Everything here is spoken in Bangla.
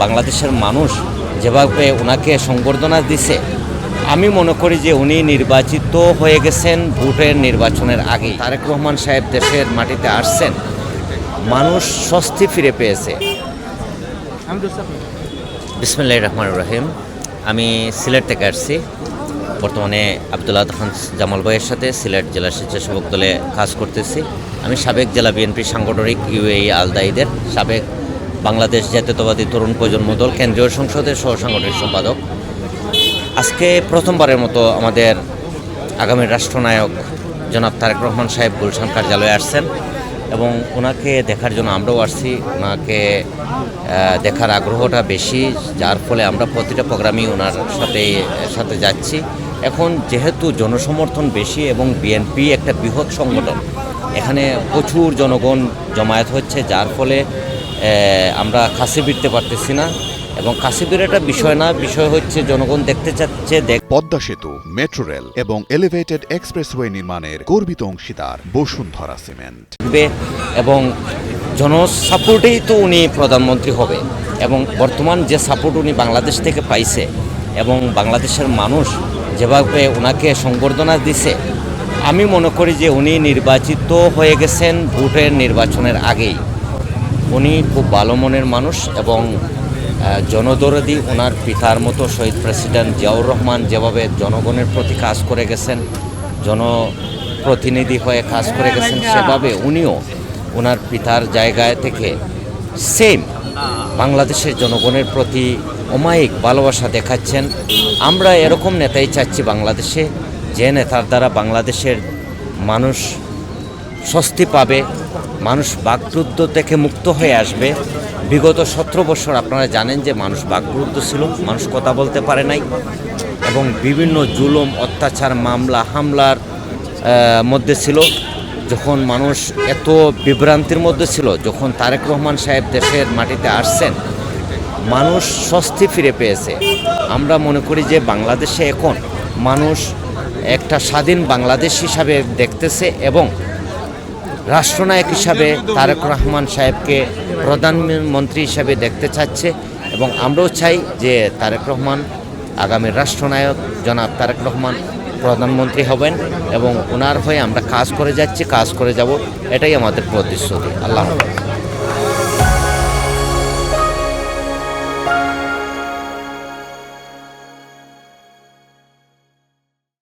বাংলাদেশের মানুষ যেভাবে ওনাকে সংবর্ধনা দিছে, আমি মনে করি যে উনি নির্বাচিত হয়ে গেছেন ভোটের নির্বাচনের আগেই। তারেক রহমান সাহেব দেশের মাটিতে আসছেন, মানুষ স্বস্তি ফিরে পেয়েছে। বিসমিল্লাহির রহমানির রহিম। আমি সিলেট থেকে আসছি। বর্তমানে আব্দুল্লাহ খান জামাল ভাইয়ের সাথে সিলেট জেলা স্বেচ্ছাসেবক দলে কাজ করতেছি। আমি সাবেক জেলা বিএনপি সাংগঠনিক ইউএই আলদাইদের, সাবেক বাংলাদেশ জাতীয়তাবাদী তরুণ প্রজন্ম দল কেন্দ্রীয় সংসদের সহ সাংগঠনিক সম্পাদক। আজকে প্রথমবারের মতো আমাদের আগামী রাষ্ট্রনায়ক জনাব তারেক রহমান সাহেব গুলশান কার্যালয়ে আসছেন এবং ওনাকে দেখার জন্য আমরাও আসছি। ওনাকে দেখার আগ্রহটা বেশি, যার ফলে আমরা প্রতিটা প্রোগ্রামই ওনার সাথে যাচ্ছি। এখন যেহেতু জনসমর্থন বেশি এবং বিএনপি একটা বৃহৎ সংগঠন, এখানে প্রচুর জনগণ জমায়েত হচ্ছে, যার ফলে আমরা কাছে ফিরতে পারতেছি না। এবং কাছে ফিরাটা বিষয় না, বিষয় হচ্ছে জনগণ দেখতে চাচ্ছে। পদ্মা সেতু, মেট্রো রেল এবং এলিভেটেড এক্সপ্রেসওয়ে নির্মাণের গর্বিত অংশীদার বসুন্ধরা সিমেন্ট। এবং জনসাপোর্টেই তো উনি প্রধানমন্ত্রী হবে এবং বর্তমান যে সাপোর্ট উনি বাংলাদেশ থেকে পাইছে এবং বাংলাদেশের মানুষ যেভাবে ওনাকে সংবর্ধনা দিছে, আমি মনে করি যে উনি নির্বাচিত হয়ে গেছেন ভোটের নির্বাচনের আগেই। উনি খুব ভালো মনের মানুষ এবং জনদরদি। ওনার পিতার মতো শহীদ প্রেসিডেন্ট জিয়াউর রহমান যেভাবে জনগণের প্রতি কাজ করে গেছেন, জনপ্রতিনিধি হয়ে কাজ করে গেছেন, সেভাবে উনিও ওনার পিতার জায়গায় থেকে সেম বাংলাদেশের জনগণের প্রতি অমায়িক ভালোবাসা দেখাচ্ছেন। আমরা এরকম নেতাই চাচ্ছি বাংলাদেশে, যে নেতার দ্বারা বাংলাদেশের মানুষ স্বস্তি পাবে, মানুষ বাকরুদ্ধ থেকে মুক্ত হয়ে আসবে। বিগত 17 বছর আপনারা জানেন যে মানুষ বাকরুদ্ধ ছিল, মানুষ কথা বলতে পারে নাই এবং বিভিন্ন জুলুম, অত্যাচার, মামলা, হামলার মধ্যে ছিল। যখন মানুষ এত বিভ্রান্তির মধ্যে ছিল, যখন তারেক রহমান সাহেব দেশের মাটিতে আসছেন, মানুষ স্বস্তি ফিরে পেয়েছে। আমরা মনে করি যে বাংলাদেশে এখন মানুষ একটা স্বাধীন বাংলাদেশ হিসাবে দেখতেছে এবং রাষ্ট্রনায়ক হিসাবে তারেক রহমান সাহেবকে প্রধানমন্ত্রী হিসাবে দেখতে চাচ্ছে। এবং আমরাও চাই যে তারেক রহমান আগামী রাষ্ট্রনায়ক জনাব তারেক রহমান প্রধানমন্ত্রী হবেন এবং ওনার হয়ে আমরা কাজ করে যাচ্ছি, কাজ করে যাব, এটাই আমাদের প্রতিশ্রুতি। আল্লাহ হাফেজ।